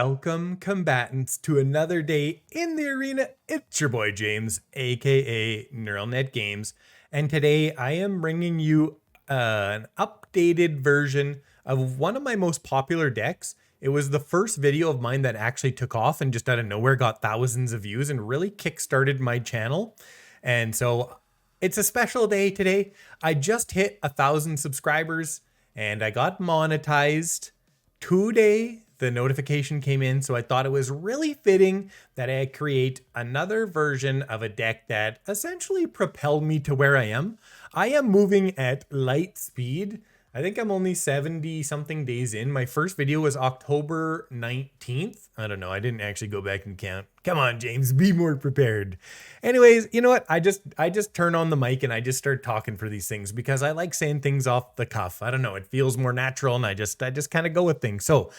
Welcome, combatants, to another day in the arena. It's your boy James, aka NeuralNet Games, and today I am bringing you an updated version of one of my most popular decks. It was the first video of mine that actually took off and just out of nowhere got thousands of views and really kickstarted my channel. And so it's a special day today. I just hit 1,000 subscribers and I got monetized today. The notification came in, so I thought it was really fitting that I create another version of a deck that essentially propelled me to where I am. I am moving at light speed. I think I'm only 70 something days in. My first video was October 19th. I don't know. I didn't actually go back and count. Come on, James, be more prepared. Anyways, you know what? I just turn on the mic and I just start talking for these things because I like saying things off the cuff. I don't know. It feels more natural and I just kind of go with things. So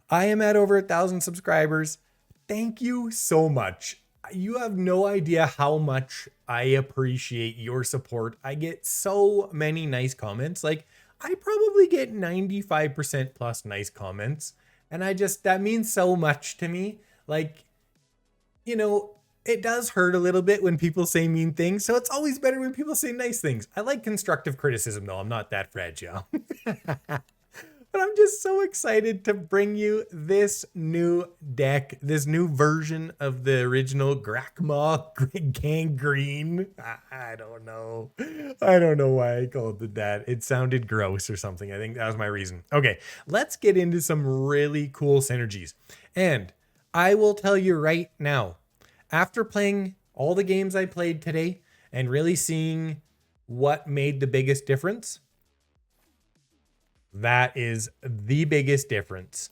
I am at over 1,000 subscribers. Thank you so much. You have no idea how much I appreciate your support. I get so many nice comments. Like, I probably get 95% plus nice comments. And that means so much to me. Like, you know, it does hurt a little bit when people say mean things. So it's always better when people say nice things. I like constructive criticism though. I'm not that fragile. But I'm just so excited to bring you this new deck, this new version of the original Grakmaw Gangrene. I don't know. I don't know why I called it that. It sounded gross or something. I think that was my reason. Okay, let's get into some really cool synergies. And I will tell you right now, after playing all the games I played today and really seeing what made the biggest difference, that is the biggest difference.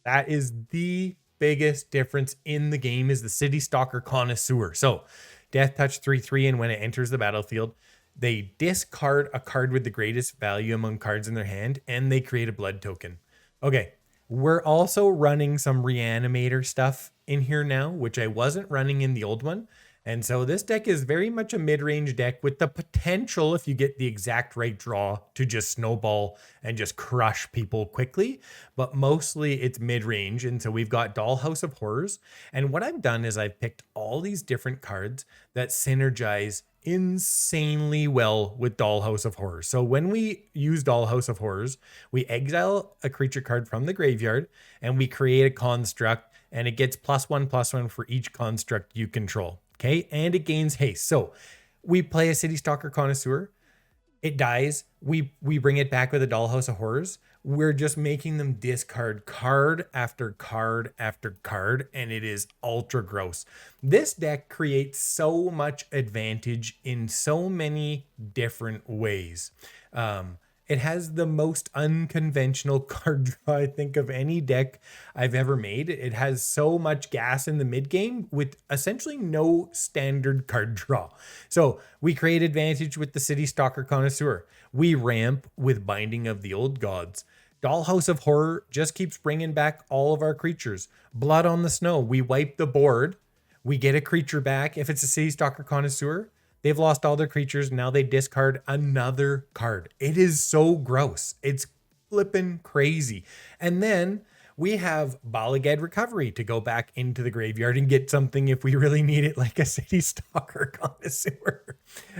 That is the biggest difference in the game is the Citystalker Connoisseur. So Death Touch 3/3, and when it enters the battlefield, they discard a card with the greatest value among cards in their hand, and they create a blood token. Okay, we're also running some Reanimator stuff in here now, which I wasn't running in the old one. And so this deck is very much a mid-range deck with the potential, if you get the exact right draw, to just snowball and just crush people quickly. But mostly it's mid-range. And so we've got Dollhouse of Horrors. And what I've done is I've picked all these different cards that synergize insanely well with Dollhouse of Horrors. So when we use Dollhouse of Horrors, we exile a creature card from the graveyard and we create a construct, and it gets +1/+1 for each construct you control. Okay, and it gains haste. So we play a Citystalker Connoisseur. It dies. We bring it back with a Dollhouse of Horrors. We're just making them discard card after card after card, and it is ultra gross. This deck creates so much advantage in so many different ways. It has the most unconventional card draw, I think, of any deck I've ever made. It has so much gas in the mid game with essentially no standard card draw. So we create advantage with the Citystalker Connoisseur. We ramp with Binding of the Old Gods. Dollhouse of Horror just keeps bringing back all of our creatures. Blood on the Snow. We wipe the board. We get a creature back. If it's a Citystalker Connoisseur, they've lost all their creatures. Now they discard another card. It is so gross. It's flipping crazy. And then we have Bala Ged Recovery to go back into the graveyard and get something if we really need it, like a Citystalker Connoisseur.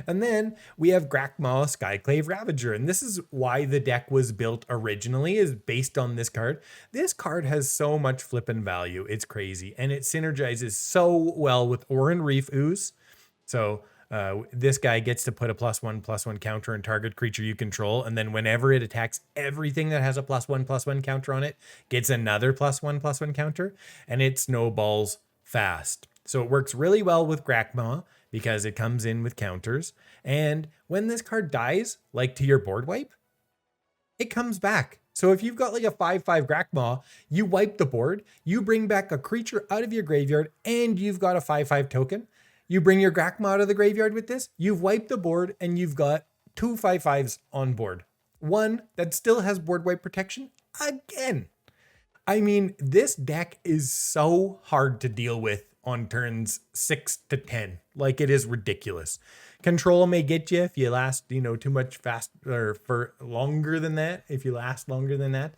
And then we have Grakmaw, Skyclave, Ravager. And this is why the deck was built originally, is based on this card. This card has so much flipping value. It's crazy. And it synergizes so well with Oran-Rief Ooze. So this guy gets to put a +1/+1 counter on target creature you control. And then whenever it attacks everything that has a +1/+1 counter on it, gets another +1/+1 counter, and it snowballs fast. So it works really well with Grakmaw because it comes in with counters. And when this card dies, like to your board wipe, it comes back. So if you've got like a 5/5 Grakmaw, you wipe the board, you bring back a creature out of your graveyard, and you've got a 5/5 token. You bring your Grakmaw out of the graveyard with this, you've wiped the board, and you've got 2 5/5s on board. One that still has board wipe protection again. I mean, this deck is so hard to deal with on turns 6 to 10. Like, it is ridiculous. Control may get you if you last, too much fast or for longer than that, if you last longer than that.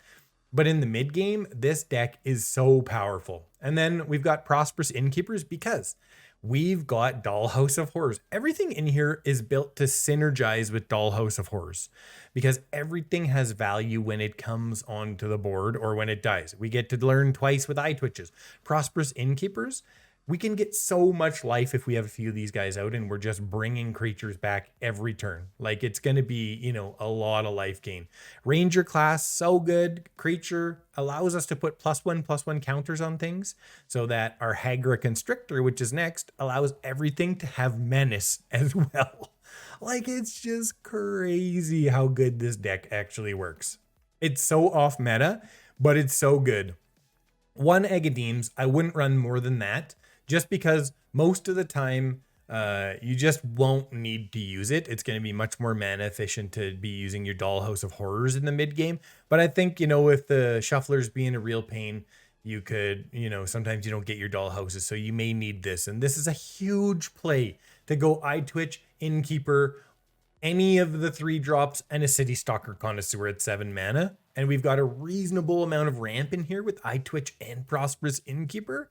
But in the mid game, this deck is so powerful. And then we've got Prosperous Innkeepers because we've got Dollhouse of Horrors. Everything in here is built to synergize with Dollhouse of Horrors because everything has value when it comes onto the board or when it dies. We get to learn twice with Eyetwitches. Prosperous Innkeepers, we can get so much life if we have a few of these guys out and we're just bringing creatures back every turn. Like it's going to be, you know, a lot of life gain. Ranger class, so good. Creature allows us to put +1/+1 counters on things so that our Hagra Constrictor, which is next, allows everything to have menace as well. Like it's just crazy how good this deck actually works. It's so off meta, but it's so good. 1 Agadeems, I wouldn't run more than that. Just because most of the time you just won't need to use it. It's going to be much more mana efficient to be using your Dollhouse of Horrors in the mid game. But I think, you know, with the shufflers being a real pain, you could, you know, sometimes you don't get your Dollhouses, so you may need this. And this is a huge play to go Eyetwitch, Innkeeper, any of the 3 drops, and a Citystalker Connoisseur at 7 mana. And we've got a reasonable amount of ramp in here with Eyetwitch and Prosperous Innkeeper.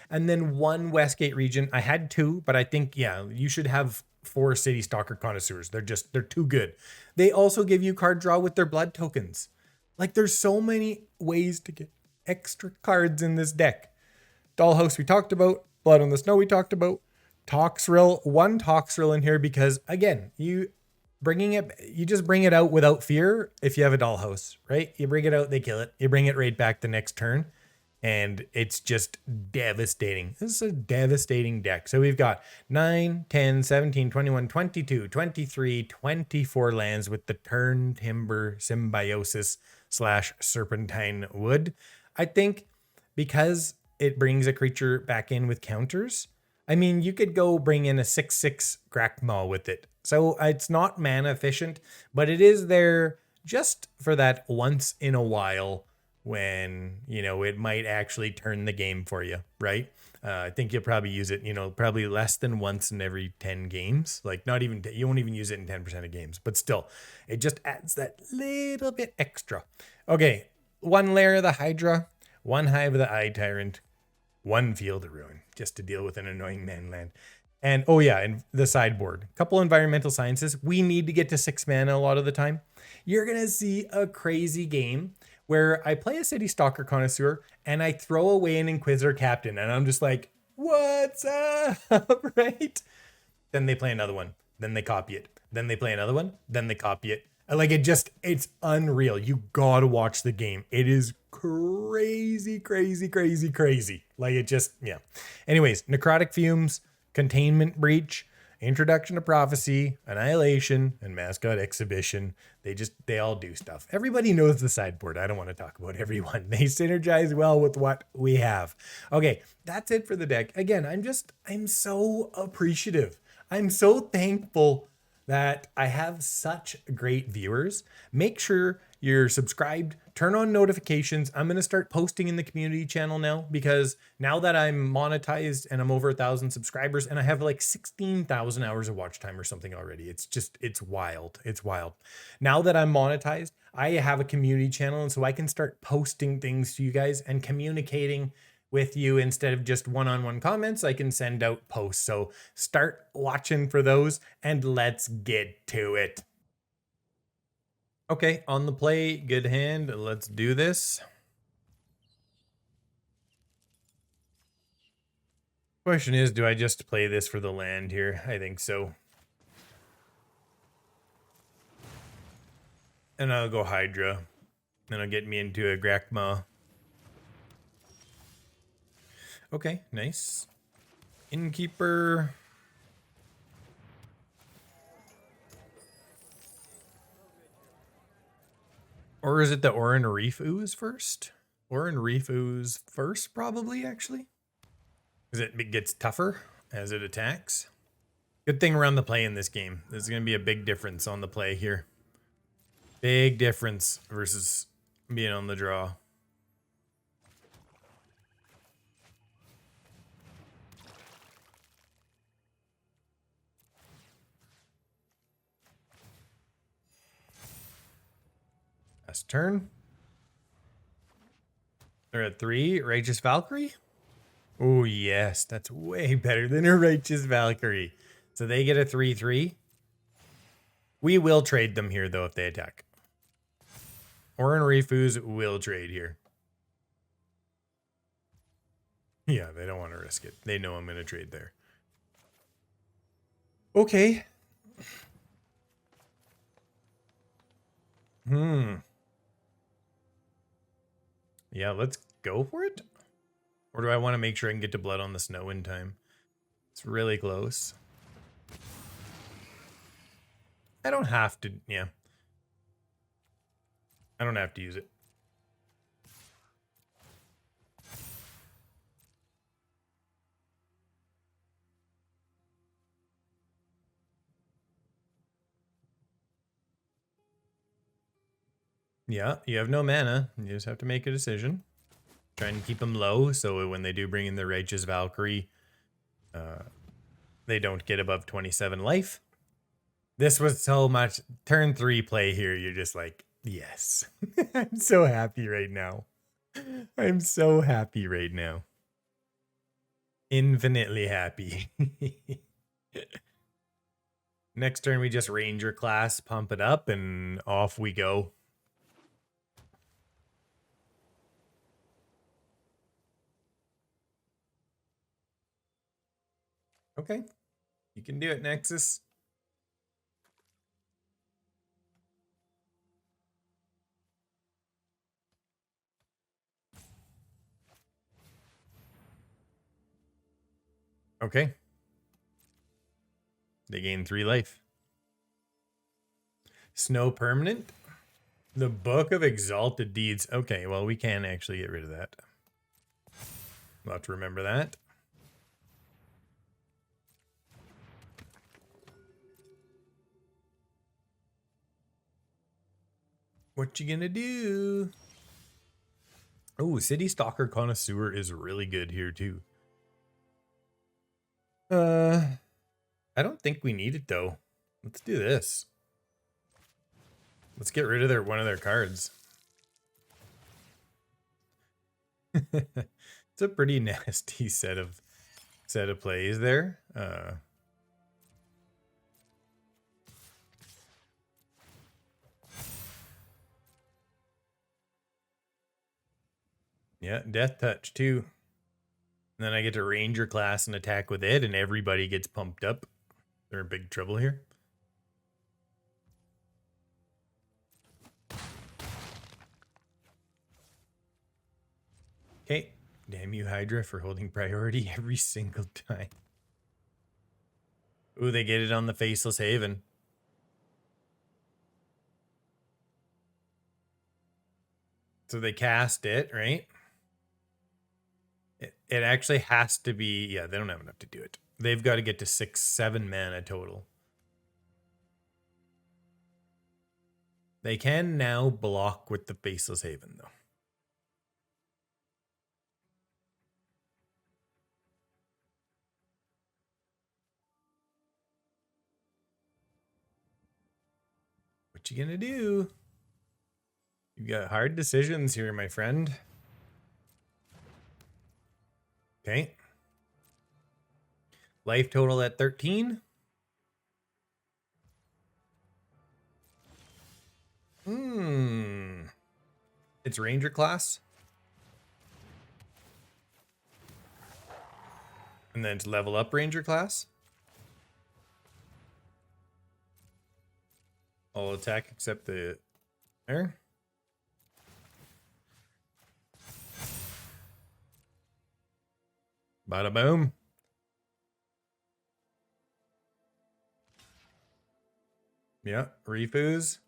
And then 1 Westgate Regent. I had 2, but I think, yeah, you should have 4 Citystalker Connoisseurs. They're too good. They also give you card draw with their blood tokens. Like there's so many ways to get extra cards in this deck. Dollhouse we talked about. Blood on the Snow we talked about. Toxrill. 1 Toxrill in here because, again, you just bring it out without fear if you have a Dollhouse, right? You bring it out, they kill it. You bring it right back the next turn. And it's just devastating. This is a devastating deck. So we've got 9, 10, 17, 21, 22, 23, 24 lands with the Turntimber Symbiosis / Serpentine Wood. I think because it brings a creature back in with counters, I mean, you could go bring in a 6/6 Grakmaw with it. So it's not mana efficient, but it is there just for that once in a while when, you know, it might actually turn the game for you, right? I think you'll probably use it, you know, probably less than once in every 10 games. Like not even, you won't even use it in 10% of games, but still, it just adds that little bit extra. Okay, 1 Lair of the Hydra, 1 Hive of the Eye Tyrant, 1 Field of Ruin, just to deal with an annoying man land. And, oh yeah, and the sideboard. Couple Environmental Sciences. We need to get to 6 mana a lot of the time. You're going to see a crazy game where I play a Citystalker Connoisseur and I throw away an Inquisitor Captain and I'm just like, what's up, right? Then they play another one. Then they copy it. Then they play another one. Then they copy it. Like it's unreal. You gotta watch the game. It is crazy, crazy, crazy, crazy. Like it just, yeah. Anyways, Necrotic Fumes, Containment Breach, Introduction to Prophecy, Annihilation, and Mascot Exhibition. They all do stuff. Everybody knows the sideboard. I don't want to talk about everyone. They synergize well with what we have. Okay, that's it for the deck. Again, I'm so appreciative. I'm so thankful that I have such great viewers. Make sure you're subscribed, turn on notifications. I'm going to start posting in the community channel now because now that I'm monetized and I'm over 1,000 subscribers and I have like 16,000 hours of watch time or something already. It's wild. It's wild. Now that I'm monetized, I have a community channel and so I can start posting things to you guys and communicating with you instead of just one-on-one comments. I can send out posts. So start watching for those and let's get to it. Okay, on the play, good hand. Let's do this. Question is, do I just play this for the land here? I think so. And I'll go Hydra. Then it'll get me into a Grakmaw. Okay, nice. Innkeeper. Or is it the Oran-Rief Ooze first? Oran-Rief Ooze first, probably, actually. Because it gets tougher as it attacks. Good thing around the play in this game. There's going to be a big difference on the play here. Big difference versus being on the draw. Last turn. They're at 3. Righteous Valkyrie? Oh, yes. That's way better than a Righteous Valkyrie. So they get a 3/3. We will trade them here, though, if they attack. Oran-Rief Ooze will trade here. Yeah, they don't want to risk it. They know I'm going to trade there. Okay. Yeah, let's go for it. Or do I want to make sure I can get to Blood on the Snow in time? It's really close. I don't have to, yeah. I don't have to use it. Yeah, you have no mana. You just have to make a decision. Try and keep them low, so when they do bring in the Righteous Valkyrie, they don't get above 27 life. This was so much turn 3 play here. You're just like, yes. I'm so happy right now. I'm so happy right now. Infinitely happy. Next turn, we just Ranger class, pump it up, and off we go. Okay. You can do it, Nexus. Okay. They gain 3 life. Snow permanent. The Book of Exalted Deeds. Okay, well, we can actually get rid of that. We'll have to remember that. What you gonna do? Oh, Citystalker Connoisseur is really good here too. I don't think we need it though. Let's do this. Let's get rid of one of their cards. It's a pretty nasty set of plays there. Yeah, Death Touch too. And then I get to Ranger class and attack with it, and everybody gets pumped up. They're in big trouble here. Okay. Damn you, Hydra, for holding priority every single time. Ooh, they get it on the Faceless Haven. So they cast it, right? It actually has to be, yeah, they don't have enough to do it. They've got to get to 6-7 mana total. They can now block with the Faceless Haven, though. What you gonna do? You got hard decisions here, my friend. Okay. Life total at 13. It's Ranger class. And then to level up Ranger class. All attack except the there. Bada boom. Yeah, Reef Ooze.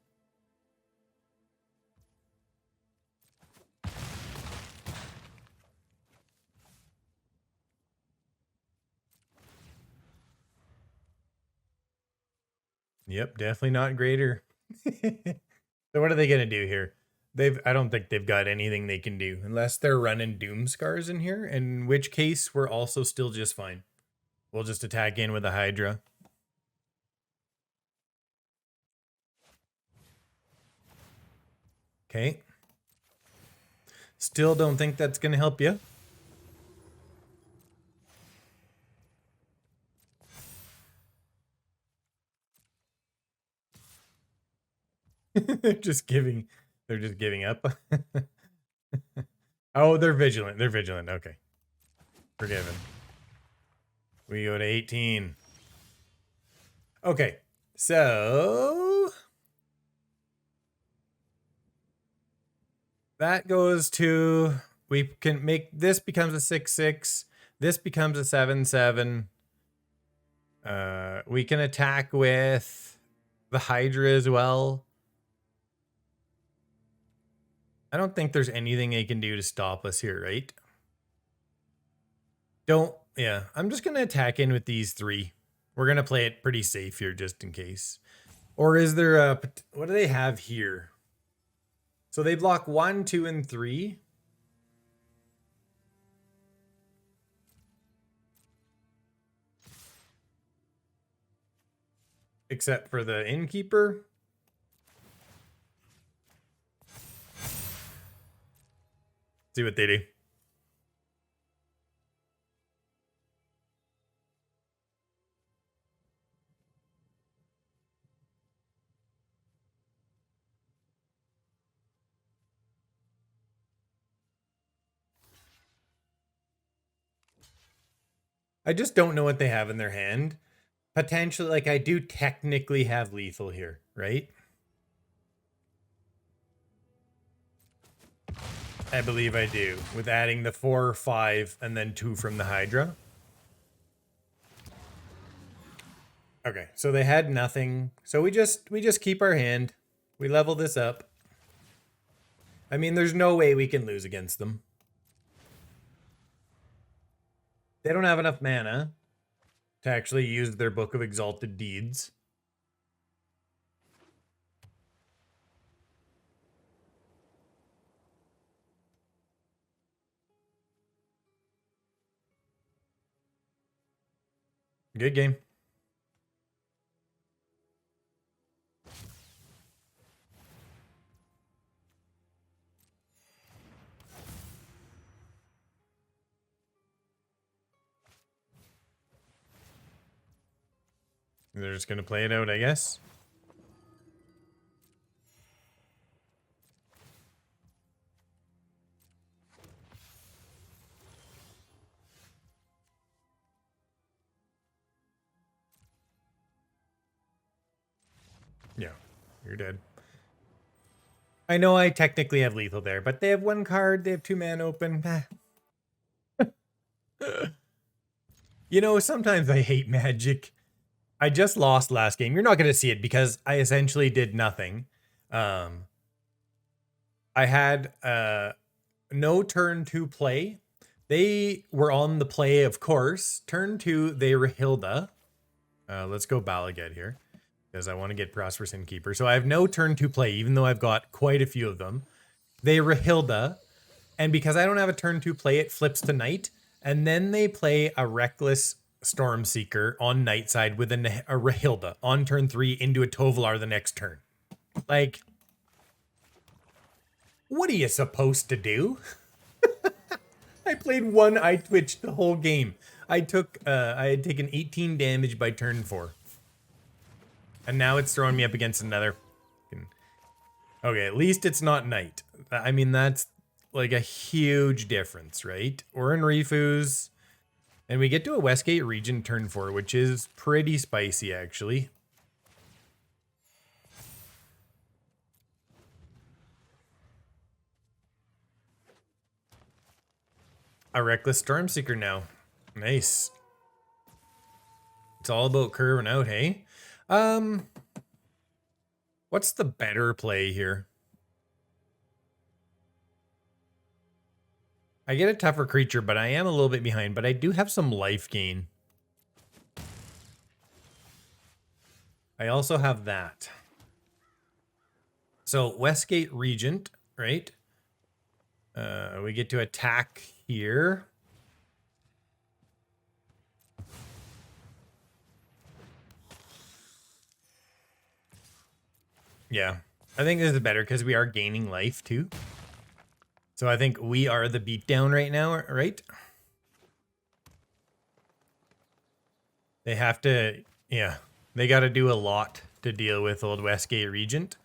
Yep, definitely not greater. So what are they gonna do here? I don't think they've got anything they can do unless they're running Doom Scars in here, in which case we're also still just fine. We'll just attack in with a Hydra. Okay. Still don't think that's going to help you. They're just giving up. Oh, they're vigilant. They're vigilant. Okay. Forgiven. We go to 18. Okay. So that goes to, we can make this becomes a 6/6. This becomes a 7/7. We can attack with the Hydra as well. I don't think there's anything they can do to stop us here, right? Yeah, I'm just going to attack in with these three. We're going to play it pretty safe here just in case. Or is there a, what do they have here? So they block 1, 2, and 3. Except for the Innkeeper. See what they do. I just don't know what they have in their hand. Potentially, like, I do technically have lethal here, right? I believe I do, with adding the 4, 5, and then 2 from the Hydra. Okay, so they had nothing. So we just keep our hand. We level this up. I mean, there's no way we can lose against them. They don't have enough mana to actually use their Book of Exalted Deeds. Good game. They're just going to play it out, I guess. Yeah, you're dead. I know I technically have lethal there, but they have 1 card. They have 2 mana open. You know, sometimes I hate Magic. I just lost last game. You're not going to see it because I essentially did nothing. I had no turn 2 play. They were on the play, of course. Turn 2, they Rahilda. Let's go Bala Ged here, because I want to get Prosperous Innkeeper. So I have no turn 2 play, even though I've got quite a few of them. They Rahilda, and because I don't have a turn 2 play, it flips to night. And then they play a Reckless Stormseeker on night side with a Rahilda on turn 3 into a Tovolar the next turn. Like, what are you supposed to do? I played 1 Eyetwitch the whole game. I had taken 18 damage by turn 4. And now it's throwing me up against another. Okay, at least it's not night. I mean, that's like a huge difference, right? Oran-Rief Ooze. And we get to a Westgate Regent turn 4, which is pretty spicy, actually. A Reckless Stormseeker now. Nice. It's all about curving out, hey? What's the better play here? I get a tougher creature, but I am a little bit behind, but I do have some life gain. I also have that. So Westgate Regent, right? We get to attack here. Yeah, I think this is better because we are gaining life too. So I think we are the beatdown right now, right? They have to, yeah, they got to do a lot to deal with old Westgate Regent.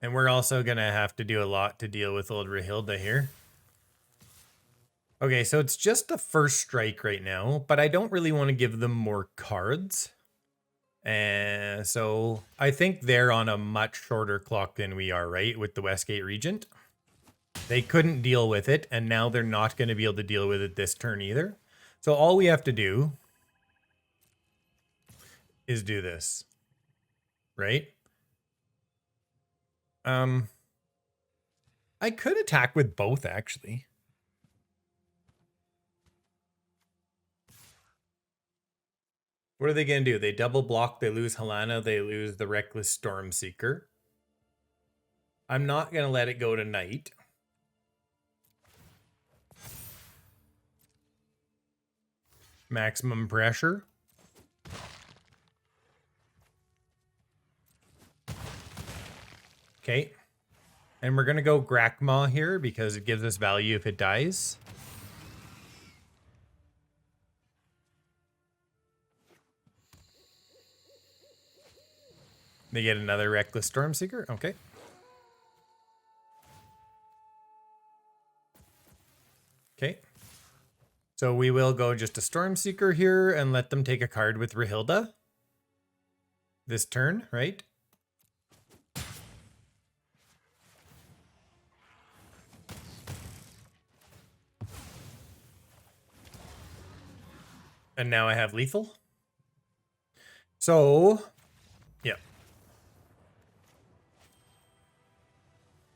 And we're also going to have to do a lot to deal with old Rahilda here. Okay, so it's just the first strike right now, but I don't really want to give them more cards. And so I think they're on a much shorter clock than we are, right? With the Westgate Regent. They couldn't deal with it, and now they're not going to be able to deal with it this turn either. So all we have to do is do this, right? I could attack with both, actually. What are they going to do? They double block, they lose Helena, they lose the Reckless Stormseeker. I'm not going to let it go to Night. Maximum pressure. Okay. And we're going to go Grakmaw here because it gives us value if it dies. They get another Reckless Stormseeker. Okay. Okay. So we will go just a Stormseeker here and let them take a card with Rahilda. This turn, right? And now I have lethal. So, yeah.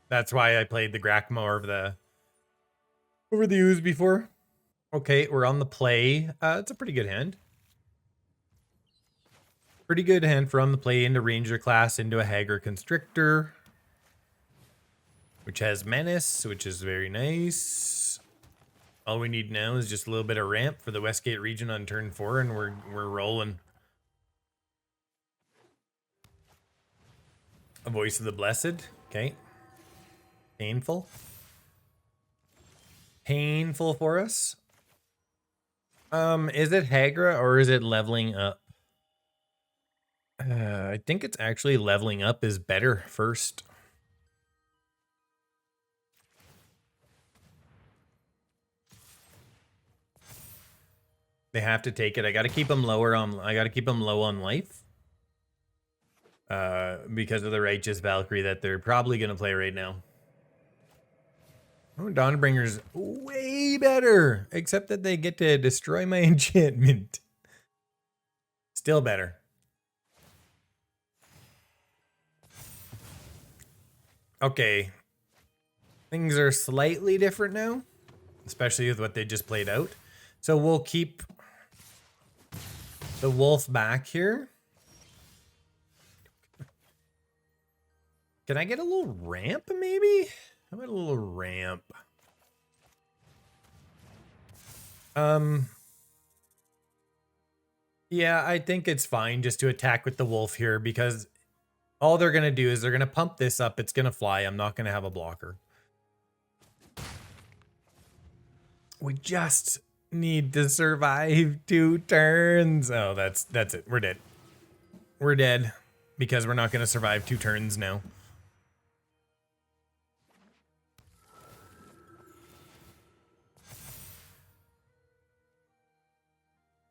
That's why I played the Grakmaw over the Ooze before. Okay, we're on the play. It's a pretty good hand. Pretty good hand for on the play into Ranger class, into a Hagra Constrictor. Which has Menace, which is very nice. All we need now is just a little bit of ramp for the Westgate Regent on turn 4, and we're rolling. A Voice of the Blessed. Okay. Painful. Painful for us. Is it Hagra or is it leveling up? I think it's actually leveling up is better first. They have to take it. I got to keep them lower on. I got to keep them low on life. Because of the Righteous Valkyrie that they're probably gonna play right now. Oh, Dawnbringer's way better, except that they get to destroy my enchantment. Still better. Okay. Things are slightly different now, especially with what they just played out. So we'll keep the wolf back here. Can I get a little ramp, maybe? How about a little ramp? Yeah, I think it's fine just to attack with the wolf here because all they're going to do is they're going to pump this up. It's going to fly. I'm not going to have a blocker. We just need to survive 2 turns. Oh, that's it. We're dead. We're dead because we're not going to survive 2 turns now.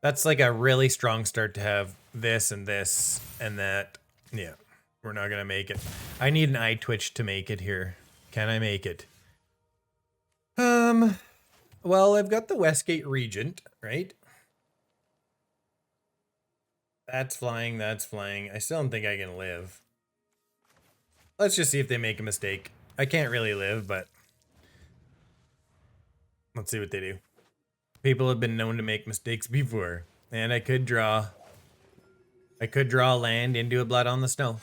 That's like a really strong start to have this and that. Yeah, we're not going to make it. I need an Eyetwitch to make it here. Can I make it? Well, I've got the Westgate Regent, right? That's flying, that's flying. I still don't think I can live. Let's just see if they make a mistake. I can't really live, but let's see what they do. People have been known to make mistakes before. And I could draw land into a Blood on the Snow.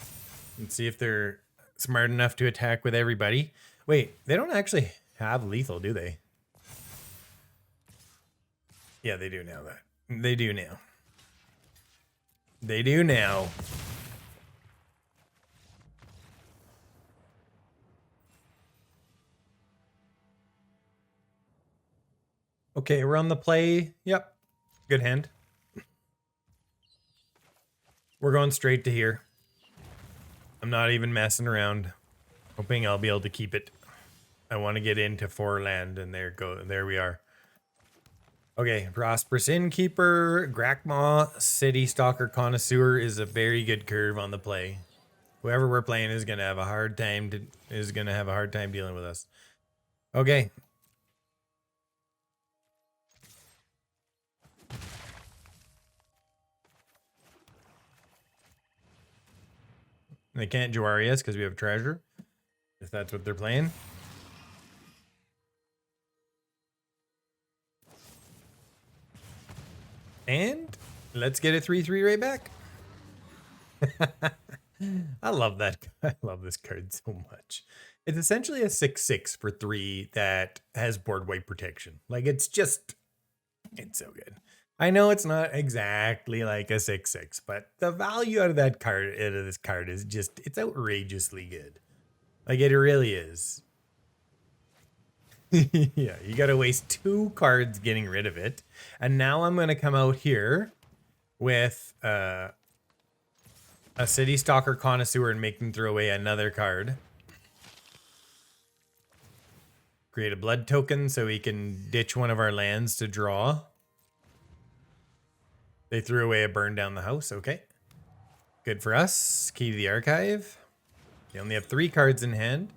And see if they're smart enough to attack with everybody. Wait, they don't actually have lethal, do they? Yeah, they do now. They do now. They do now. Okay, we're on the play. Yep. Good hand. We're going straight to here. I'm not even messing around. Hoping I'll be able to keep it. I want to get into 4 land, and there we are. Okay, Prosperous Innkeeper, Grakmaw, Citystalker Connoisseur is a very good curve on the play. Whoever we're playing is gonna have a hard time dealing with us. Okay. They can't Jawari us because we have a treasure. If that's what they're playing. And let's get a 3/3 right back. I love that. I love this card so much. It's essentially a 6/6 for 3 that has board wipe protection. Like it's so good. I know it's not exactly like a 6/6, but the value out of this card is it's outrageously good. Like it really is. Yeah, you got to waste 2 cards getting rid of it. And now I'm going to come out here with a Citystalker Connoisseur and make them throw away another card. Create a blood token so we can ditch one of our lands to draw. They threw away a burn down the house. Okay. Good for us. Key to the archive. They only have 3 cards in hand.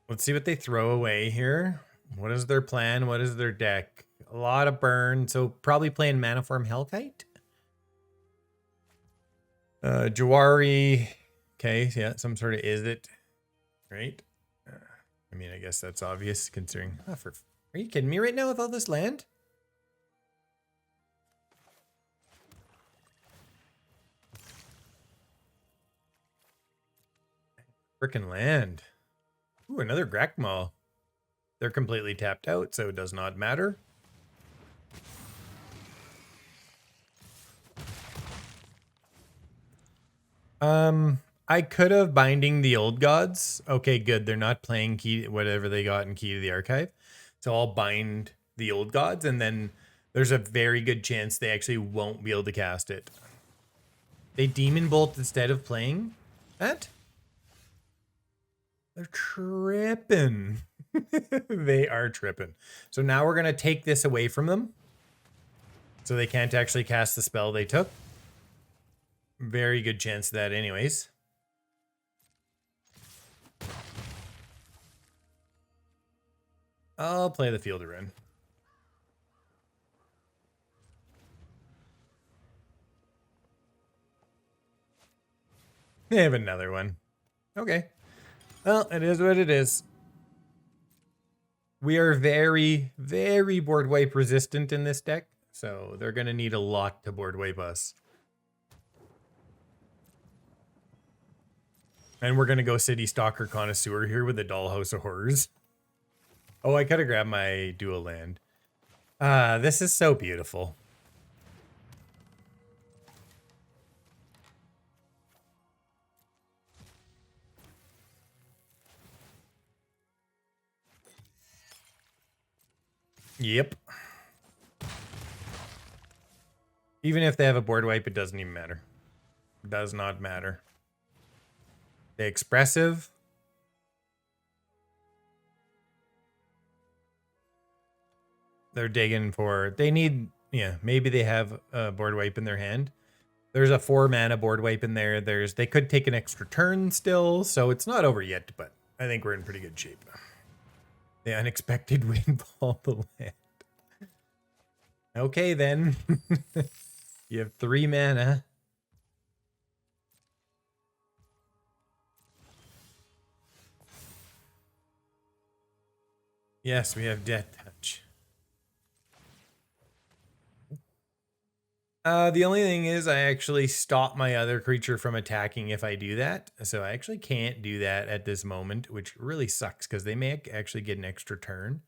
Let's see what they throw away here. What is their plan? What is their deck? A lot of burn. So probably playing Manaform Hellkite. Jawari. Okay, yeah, some sort of Izzet. Right? I mean, I guess that's obvious considering... Oh, are you kidding me right now with all this land? Frickin' land. Ooh, another Grakmaw. They're completely tapped out, so it does not matter. I could have binding the old gods. Okay, good. They're not playing key whatever they got in Key to the Archive. So I'll bind the old gods, and then there's a very good chance they actually won't be able to cast it. They Demon Bolt instead of playing that? They're tripping. They are tripping. So now we're going to take this away from them. So they can't actually cast the spell they took. Very good chance of that anyways. I'll play the Field of Ruin. They have another one. Okay. Well, it is what it is. We are very, very board wipe resistant in this deck, so they're going to need a lot to board wipe us. And we're going to go Citystalker Connoisseur here with the Dollhouse of Horrors. Oh, I could have grabbed my dual land. This is so beautiful. Yep. Even if they have a board wipe, it doesn't even matter. It does not matter. The expressive. They're digging for... They need... Yeah, maybe they have a board wipe in their hand. There's a 4 mana board wipe in there. They could take an extra turn still, so it's not over yet, but I think we're in pretty good shape. The unexpected windfall the land. Okay, then. You have 3 mana. Yes, we have Death Touch. The only thing is I actually stop my other creature from attacking if I do that. So I actually can't do that at this moment, which really sucks because they may actually get an extra turn.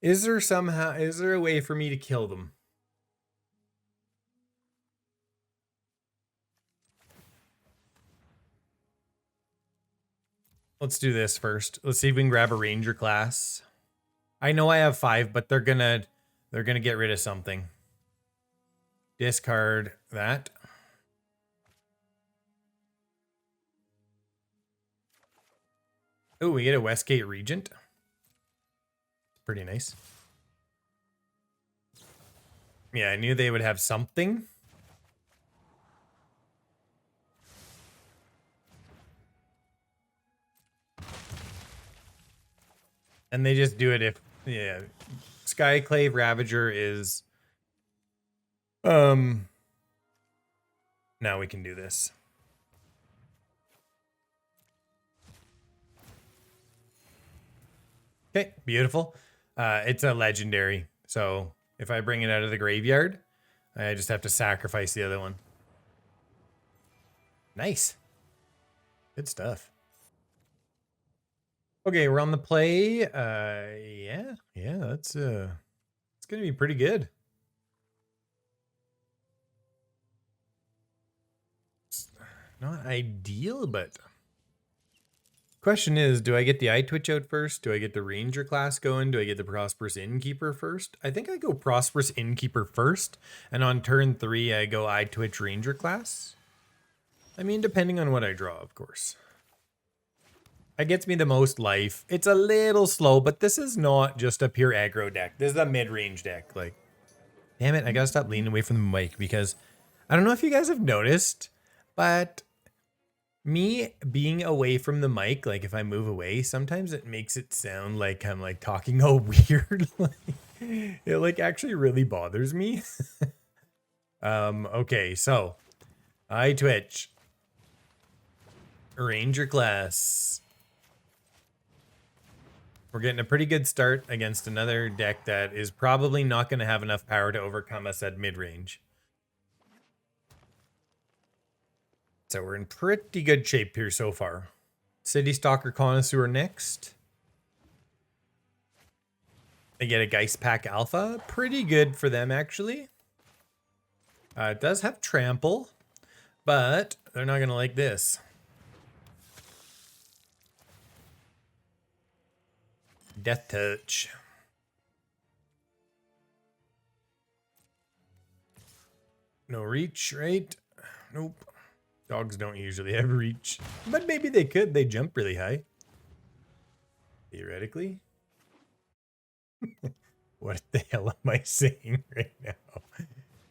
Is there a way for me to kill them? Let's do this first. Let's see if we can grab a Ranger class. I know I have 5, but they're gonna get rid of something. Discard that. Oh, we get a Westgate Regent. Pretty nice. Yeah, I knew they would have something. And they just do it if, yeah. Skyclave Ravager is... Now we can do this. Okay, beautiful. It's a legendary, so if I bring it out of the graveyard, I just have to sacrifice the other one. Nice. Good stuff. Okay, we're on the play. Yeah, that's it's gonna be pretty good. It's not ideal, but question is, do I get the Eyetwitch out first? Do I get the Ranger class going? Do I get the Prosperous Innkeeper first? I think I go Prosperous Innkeeper first, and on turn 3, I go Eyetwitch Ranger class. I mean, depending on what I draw, of course. It gets me the most life. It's a little slow, but this is not just a pure aggro deck. This is a mid-range deck. Like, damn it, I gotta stop leaning away from the mic because I don't know if you guys have noticed, but me being away from the mic, like if I move away, sometimes it makes it sound like I'm like talking all weird. It like actually really bothers me. Okay, so Eyetwitch. Ranger class. We're getting a pretty good start against another deck that is probably not going to have enough power to overcome us at mid-range. So we're in pretty good shape here so far. Citystalker Connoisseur next. They get a Geist Pack Alpha. Pretty good for them, actually. It does have Trample, but they're not going to like this. Death Touch. No reach, right? Nope. Dogs don't usually have reach. But maybe they could. They jump really high. Theoretically. What the hell am I saying right now?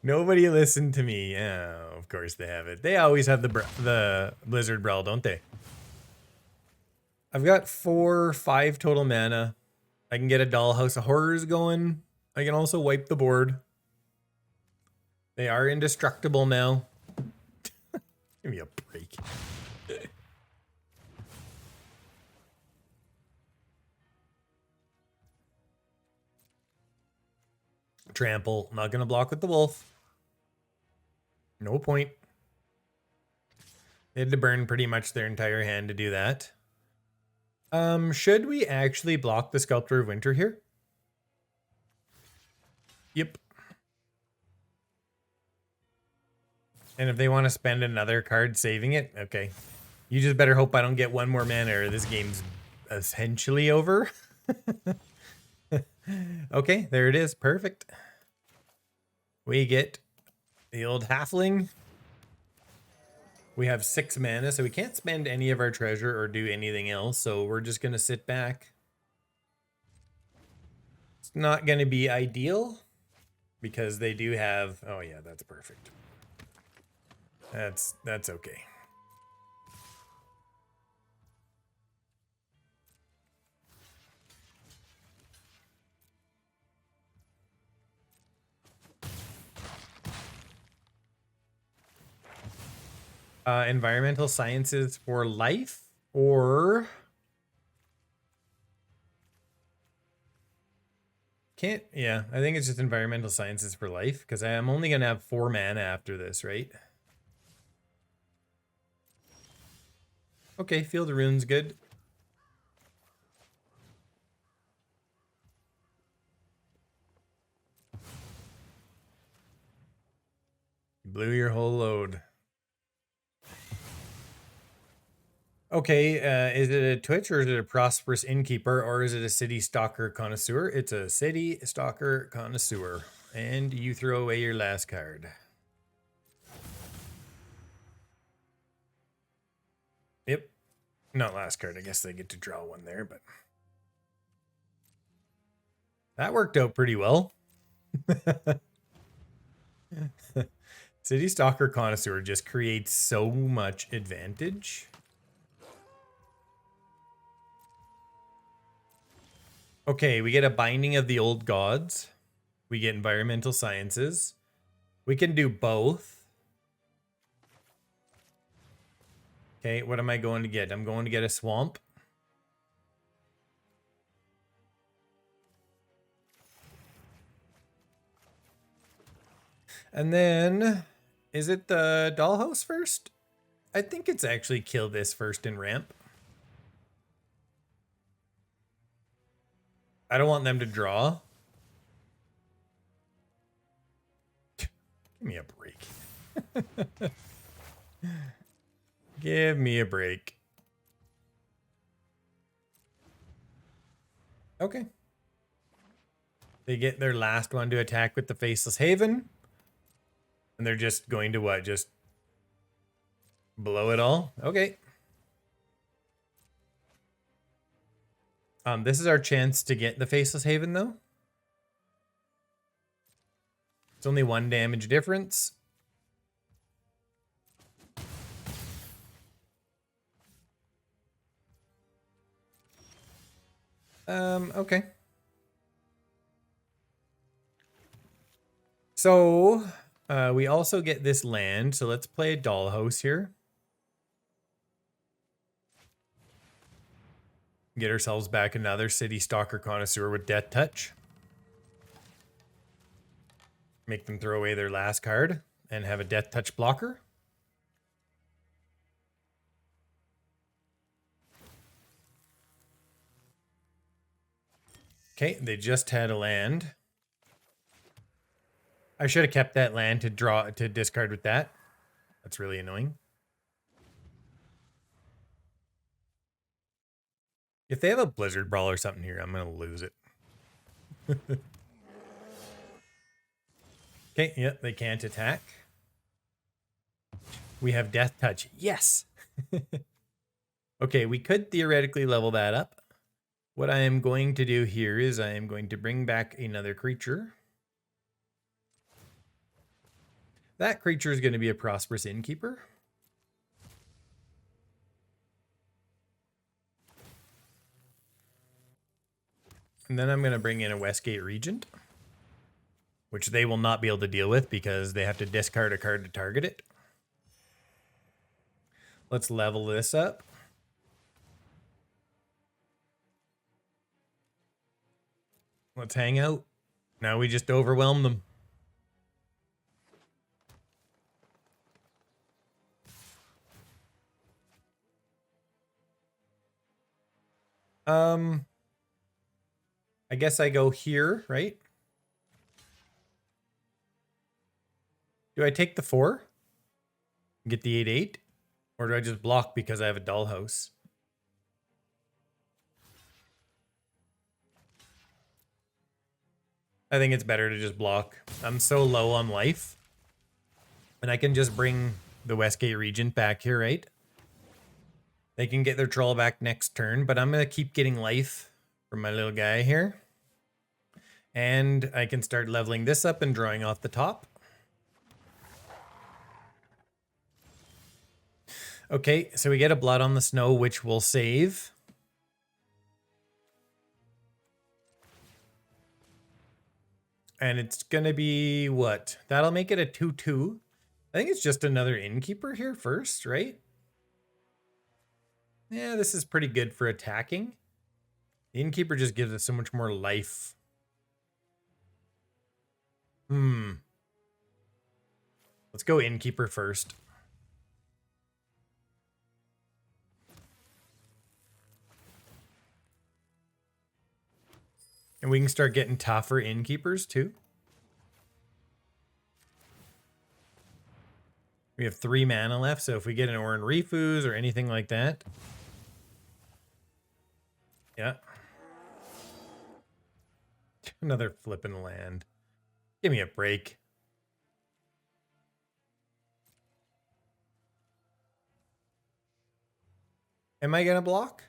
Nobody listened to me. Oh, of course they have it. They always have the Blizzard Brawl, don't they? I've got 5 total mana. I can get a Dollhouse of Horrors going. I can also wipe the board. They are indestructible now. Give me a break. Trample. Not going to block with the wolf. No point. They had to burn pretty much their entire hand to do that. Should we actually block the Sculptor of Winter here? Yep. And if they want to spend another card saving it, okay. You just better hope I don't get one more mana or this game's essentially over. Okay, there it is. Perfect. We get the old halfling. We have 6 mana, so we can't spend any of our treasure or do anything else, so we're just going to sit back. It's not going to be ideal because they do have... Oh yeah, that's perfect. That's okay. Environmental sciences for life or... Can't, yeah, I think it's just environmental sciences for life because I am only going to have 4 mana after this, right? Okay, Field of Rune's good. Blew your whole load. Okay, is it a Twitch or is it a Prosperous Innkeeper or is it a Citystalker Connoisseur? It's a Citystalker Connoisseur. And you throw away your last card. Yep. Not last card. I guess they get to draw one there, but... that worked out pretty well. Citystalker Connoisseur just creates so much advantage. Okay, we get a Binding of the Old Gods. We get Environmental Sciences. We can do both. Okay, what am I going to get? I'm going to get a Swamp. And then, is it the Dollhouse first? I think it's actually kill this first in ramp. I don't want them to draw. Give me a break. Give me a break. Okay. They get their last one to attack with the Faceless Haven. And they're just going to what? Just blow it all? Okay. This is our chance to get the Faceless Haven, though. It's only 1 damage difference. Okay. So, we also get this land, so let's play a Dollhouse here. Get ourselves back another Citystalker Connoisseur with Death Touch. Make them throw away their last card and have a Death Touch blocker. Okay, they just had a land. I should have kept that land to discard with that. That's really annoying. If they have a Blizzard Brawl or something here, I'm going to lose it. Okay, yep, they can't attack. We have Death Touch. Yes! Okay, we could theoretically level that up. What I am going to do here is I am going to bring back another creature. That creature is going to be a Prosperous Innkeeper. And then I'm going to bring in a Westgate Regent, which they will not be able to deal with because they have to discard a card to target it. Let's level this up. Let's hang out. Now we just overwhelm them. I guess I go here, right? Do I take the 4? Get the 8/8? Or do I just block because I have a Dollhouse? I think it's better to just block. I'm so low on life. And I can just bring the Westgate Regent back here, right? They can get their troll back next turn, but I'm going to keep getting life from my little guy here. And I can start leveling this up and drawing off the top. Okay, so we get a Blood on the Snow, which will save. And it's going to be what? That'll make it a 2/2. I think it's just another Innkeeper here first, right? Yeah, this is pretty good for attacking. The Innkeeper just gives us so much more life. Let's go Innkeeper first. And we can start getting tougher Innkeepers too. We have 3 mana left, so if we get an Oran-Rief Ooze or anything like that, Yeah. Another flippin' land. Give me a break. Am I gonna block?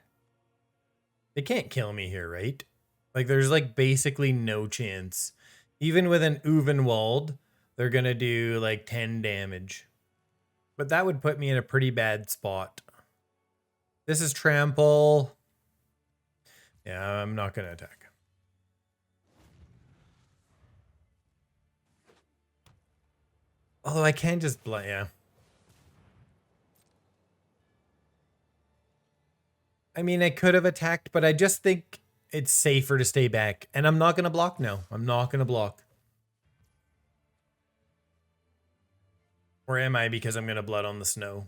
They can't kill me here, right? Like, there's like basically no chance. Even with an Uvenwald, they're gonna do like 10 damage. But that would put me in a pretty bad spot. This is trample. Yeah, I'm not gonna attack. Although I can just yeah. I mean, I could have attacked, but I just think it's safer to stay back. And I'm not going to block now. I'm not going to block. Or am I, because I'm going to blood on the snow?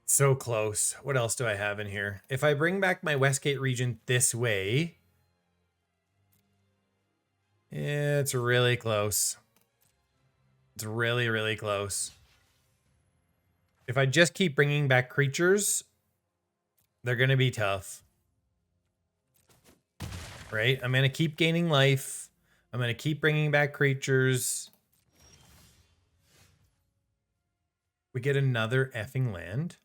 So close. What else do I have in here? If I bring back my Westgate Regent this way... Yeah, it's really close. It's really, really close. If I just keep bringing back creatures, they're going to be tough. Right? I'm going to keep gaining life. I'm going to keep bringing back creatures. We get another effing land.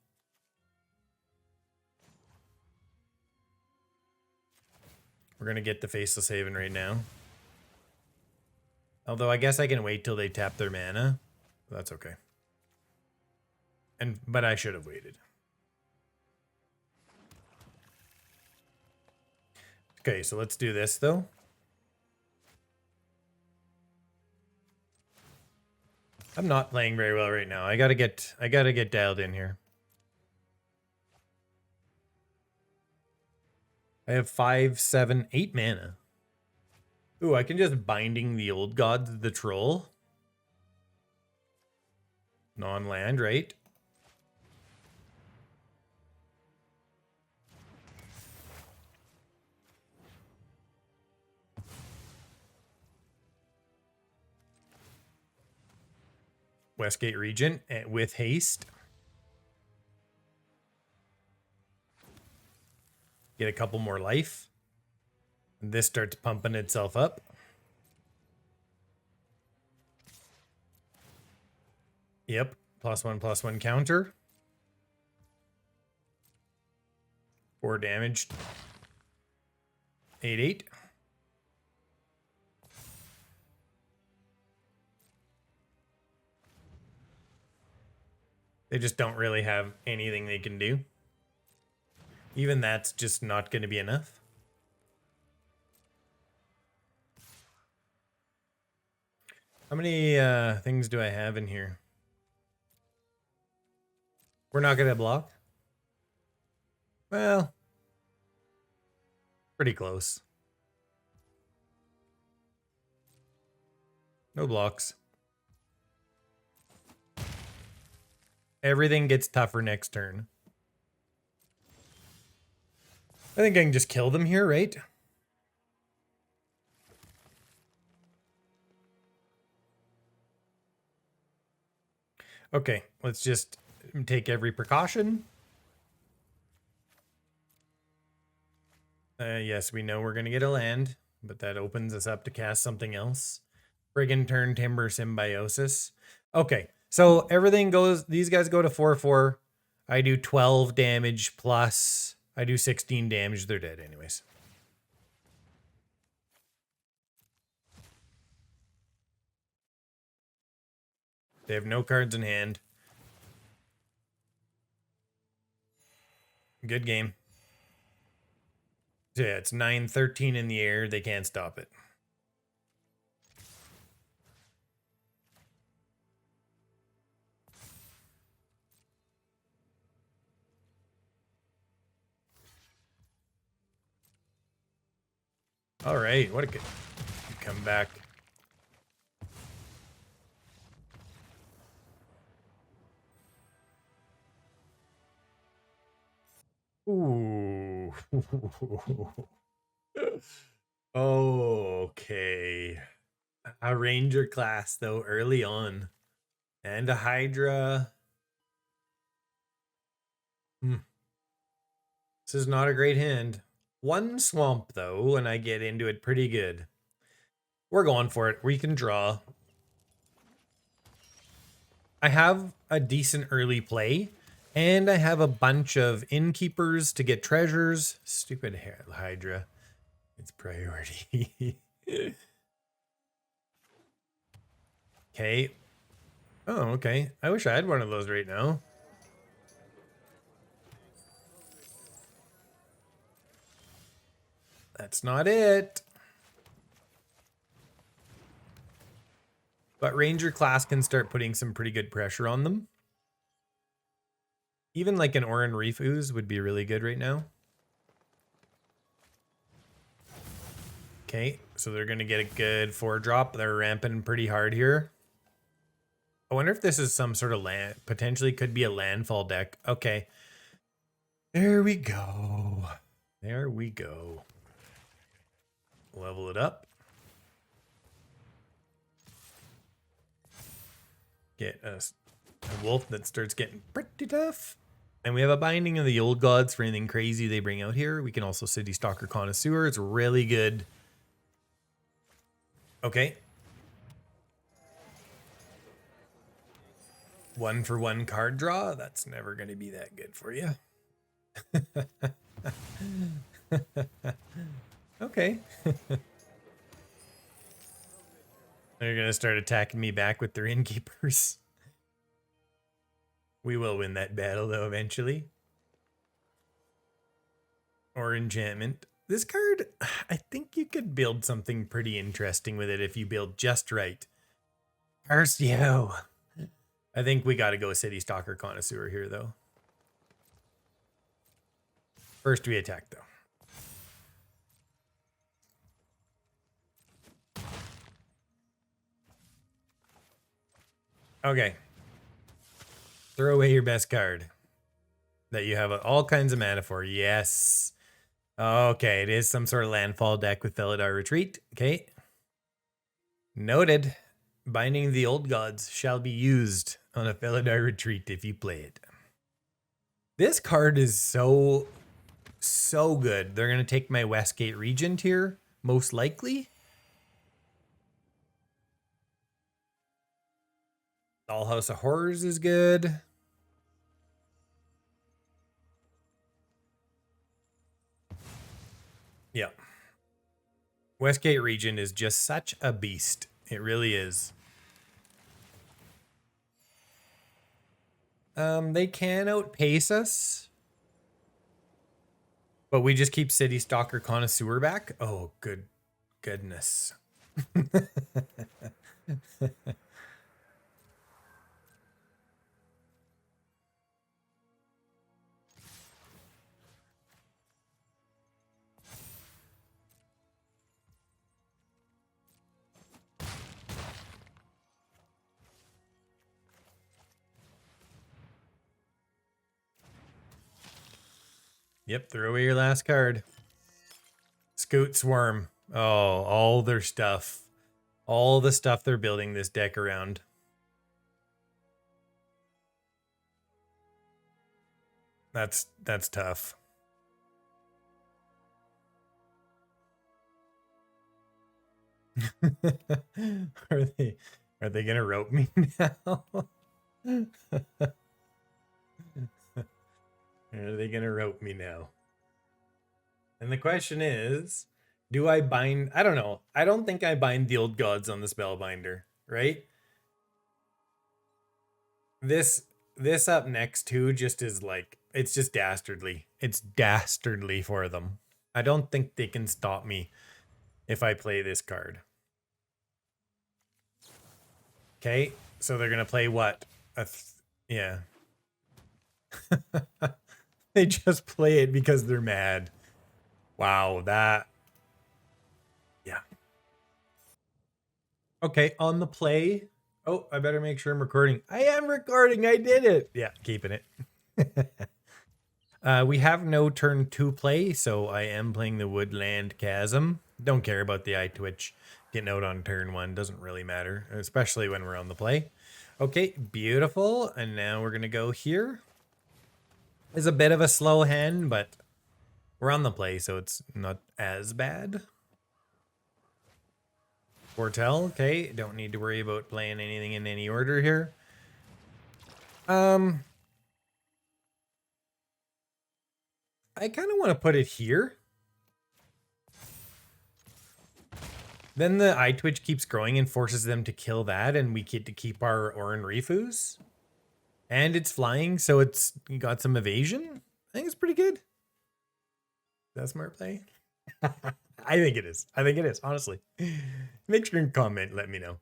We're going to get the Faceless Haven right now. Although I guess I can wait till they tap their mana. That's okay. But I should have waited. Okay, so let's do this though. I'm not playing very well right now. I gotta get dialed in here. I have 5, 7, 8 mana. Ooh, I can just Binding the Old Gods, the Troll. Non-land, right? Westgate Regent with haste. Get a couple more life. And this starts pumping itself up. Yep. +1/+1 counter. 4 damage. 8/8. They just don't really have anything they can do. Even that's just not going to be enough. How many things do I have in here? We're not going to block? Well, pretty close. No blocks. Everything gets tougher next turn. I think I can just kill them here, right? Okay, let's just take every precaution. Yes, we know we're going to get a land, but that opens us up to cast something else. Friggin' Turntimber Symbiosis. Okay, so everything goes... These guys go to 4/4. I do 12 damage plus... I do 16 damage. They're dead anyways. They have no cards in hand. Good game. So yeah, it's 9-13 in the air. They can't stop it. All right, what a good comeback. Ooh. Okay. A Ranger class, though, early on. And a Hydra. This is not a great hand. One swamp, though, and I get into it pretty good. We're going for it. We can draw. I have a decent early play, and I have a bunch of innkeepers to get treasures. Stupid Hydra. It's priority. Okay. Oh, okay. I wish I had one of those right now. That's not it. But Ranger class can start putting some pretty good pressure on them. Even like an Oran-Rief Ooze would be really good right now. Okay, so they're going to get a good 4-drop. They're ramping pretty hard here. I wonder if this is some sort of land, potentially could be a landfall deck. Okay. There we go. There we go. Level it up. Get a wolf that starts getting pretty tough. And we have a Binding of the Old Gods for anything crazy they bring out here. We can also Citystalker Connoisseur. It's really good. Okay. 1-for-1 card draw. That's never going to be that good for you. Okay. They're going to start attacking me back with their innkeepers. We will win that battle, though, eventually. Or enchantment. This card, I think you could build something pretty interesting with it if you build just right. Curse you. I think we got to go Citystalker Connoisseur here, though. First we attack, though. Okay. Throw away your best card that you have all kinds of mana for. Yes. Okay, it is some sort of landfall deck with Felidar Retreat. Okay. Noted. Binding the Old Gods shall be used on a Felidar Retreat if you play it. This card is so good. They're going to take my Westgate Regent here, most likely. Dollhouse of Horrors is good. Yeah. Westgate Regent is just such a beast. It really is. They can outpace us. But we just keep Citystalker Connoisseur back. Oh, goodness. Yep, throw away your last card. Scoot Swarm. Oh, all their stuff. All the stuff they're building this deck around. That's tough. Are they gonna rope me now? Are they gonna rope me now? And the question is, do I bind? I don't know. I don't think I bind the Old Gods on the Spellbinder, right? This up next too just is like, it's just dastardly. It's dastardly for them. I don't think they can stop me if I play this card. Okay, so they're gonna play what? Yeah. They just play it because they're mad. Wow, that. Yeah. Okay, on the play. Oh, I better make sure I'm recording. I am recording. I did it. Yeah, keeping it. We have no turn 2 play, so I am playing the Woodland Chasm. Don't care about the Eyetwitch getting out on turn 1. Doesn't really matter, especially when we're on the play. Okay, beautiful. And now we're going to go here. is a bit of a slow hand, but we're on the play, so it's not as bad. Foretell, okay. Don't need to worry about playing anything in any order here. I kind of want to put it here. Then the Eyetwitch keeps growing and forces them to kill that, and we get to keep our Oran-Rief Ooze. And it's flying, so it's got some evasion. I think it's pretty good. Is that a smart play? I think it is. I think it is, honestly. Make sure and comment, let me know.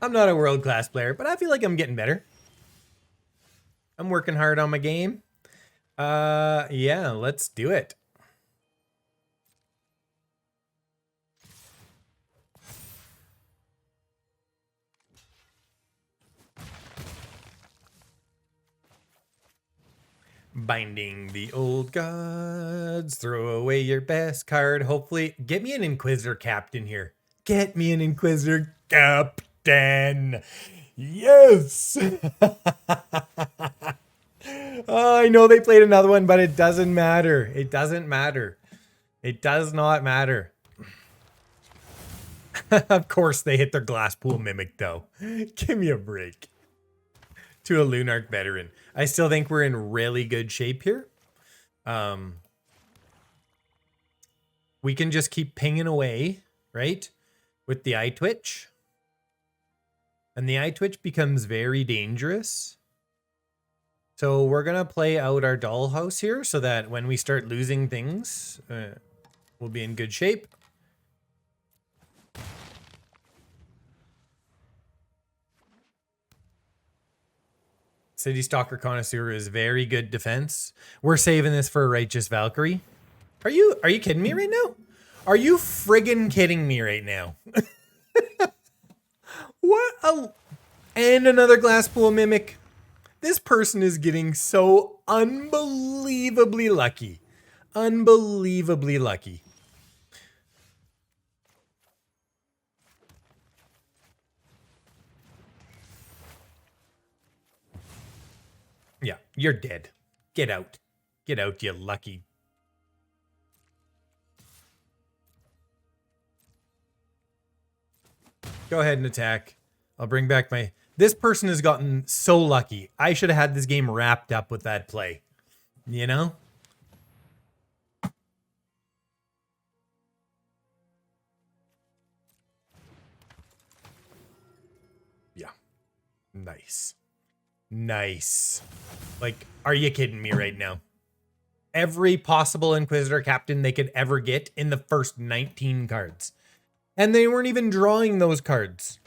I'm not a world-class player, but I feel like I'm getting better. I'm working hard on my game. Yeah, let's do it. Binding the old gods, throw away your best card. Hopefully, get me an Inquisitor Captain here. Get me an Inquisitor Captain. Yes. Oh, I know they played another one, but it doesn't matter. It doesn't matter. It does not matter. Of course, they hit their Glasspool Mimic, though. Give me a break. To a Lunarch veteran. I still think we're in really good shape here. We can just keep pinging away, right? With the Eyetwitch. And the Eyetwitch becomes very dangerous. So we're going to play out our Dollhouse here so that when we start losing things, we'll be in good shape. Citystalker Connoisseur is very good defense. We're saving this for a Righteous Valkyrie. Are you kidding me right now? Are you friggin' kidding me right now? What a... And another Glasspool Mimic. This person is getting so unbelievably lucky. Unbelievably lucky. Yeah, you're dead. Get out. Get out, you lucky. Go ahead and attack. I'll bring back my... This person has gotten so lucky. I should have had this game wrapped up with that play. You know? Yeah. Nice. Nice. Like, are you kidding me right now? Every possible Inquisitor Captain they could ever get in the first 19 cards. And they weren't even drawing those cards.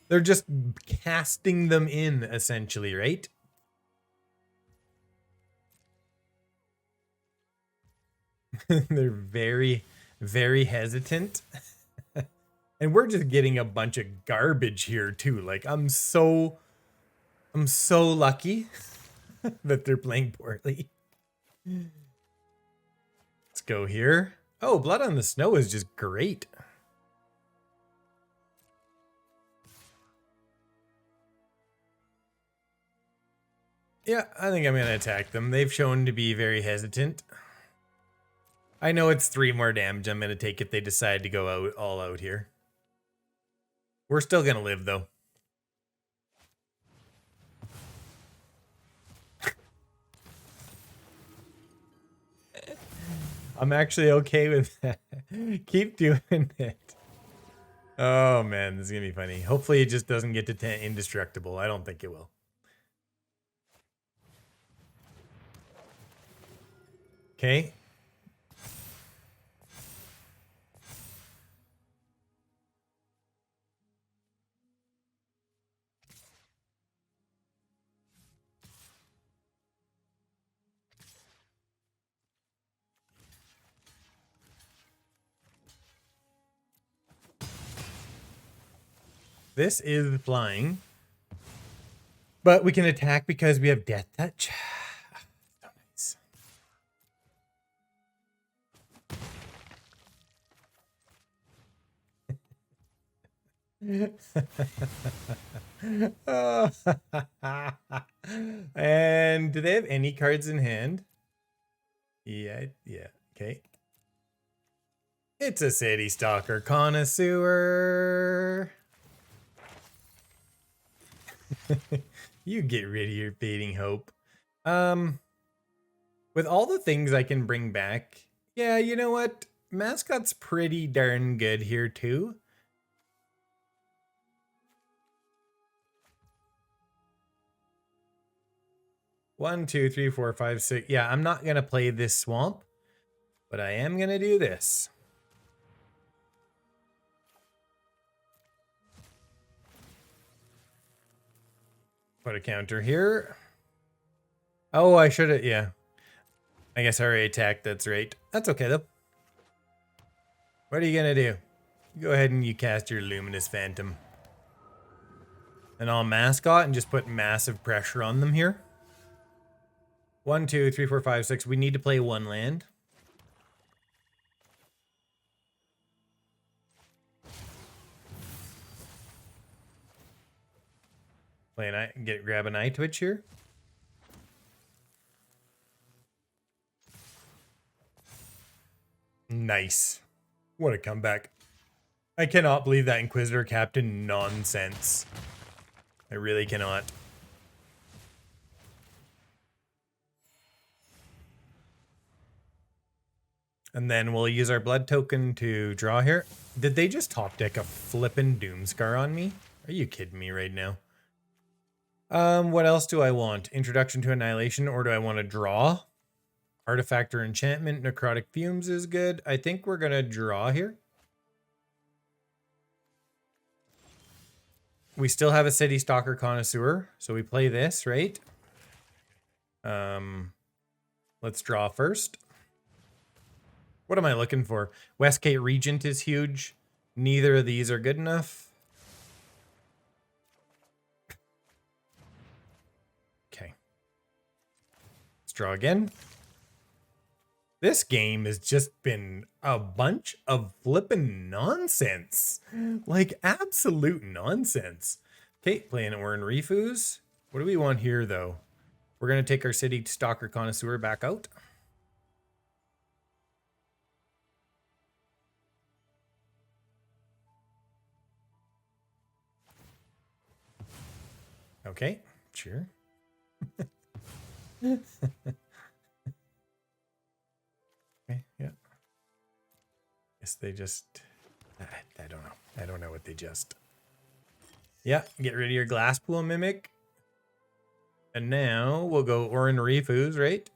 They're just casting them in, essentially, right? They're very, very hesitant. And we're just getting a bunch of garbage here, too. Like, I'm so lucky that they're playing poorly. Let's go here. Oh, Blood on the Snow is just great. Yeah, I think I'm going to attack them. They've shown to be very hesitant. I know it's 3 more damage I'm going to take if they decide to go out all out here. We're still going to live, though. I'm actually okay with that. Keep doing it. Oh, man, this is going to be funny. Hopefully it just doesn't get to indestructible. I don't think it will. Okay. This is flying. But we can attack because we have Death Touch. So nice. And do they have any cards in hand? Yeah, okay. It's a Citystalker Connoisseur. You get rid of your fading hope. With all the things I can bring back, yeah, you know what? Mascot's pretty darn good here too. One, two, three, four, five, six. Yeah, I'm not gonna play this swamp, but I am gonna do this. Put a counter here. Oh, I should have, yeah. I guess I already attacked, that's right. That's okay though. What are you gonna do? Go ahead and you cast your Luminous Phantom. And I'll Mascot and just put massive pressure on them here. 1, 2, 3, 4, 5, 6. We need to play one land. Grab an Eyetwitch here. Nice. What a comeback. I cannot believe that Inquisitor Captain nonsense. I really cannot. And then we'll use our blood token to draw here. Did they just top deck a flippin' Doomscar on me? Are you kidding me right now? What else do I want? Introduction to Annihilation, or do I want to draw? Artifact or Enchantment, Necrotic Fumes is good. I think we're gonna draw here. We still have a Citystalker Connoisseur, so we play this, right? Let's draw first. What am I looking for? Westgate Regent is huge. Neither of these are good enough. Okay. Let's draw again. This game has just been a bunch of flippin' nonsense. Like, absolute nonsense. Okay, playing Oran-Rief Ooze. What do we want here, though? We're going to take our Citystalker Connoisseur back out. Okay, sure. Okay, yeah. Guess they just... I don't know. I don't know what they just... Yeah, get rid of your Glasspool Mimic. And now we'll go Oran-Rief Ooze, right?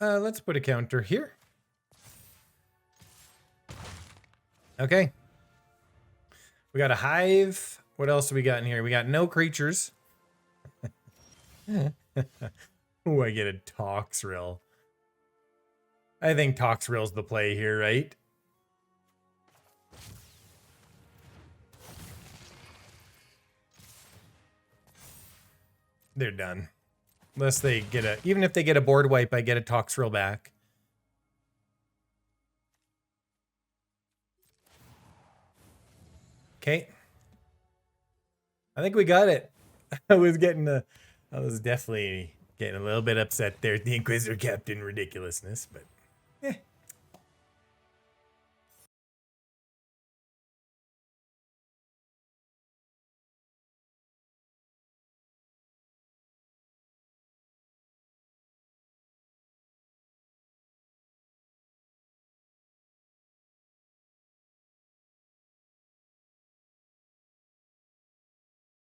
Let's put a counter here. Okay. We got a Hive. What else do we got in here? We got no creatures. Oh, I get a Toxrill. I think Toxrill's the play here, right? They're done. Unless they get a... Even if they get a board wipe, I get a Toxrill back. Okay. I think we got it. I was definitely getting a little bit upset there at the Inquisitor Captain ridiculousness, but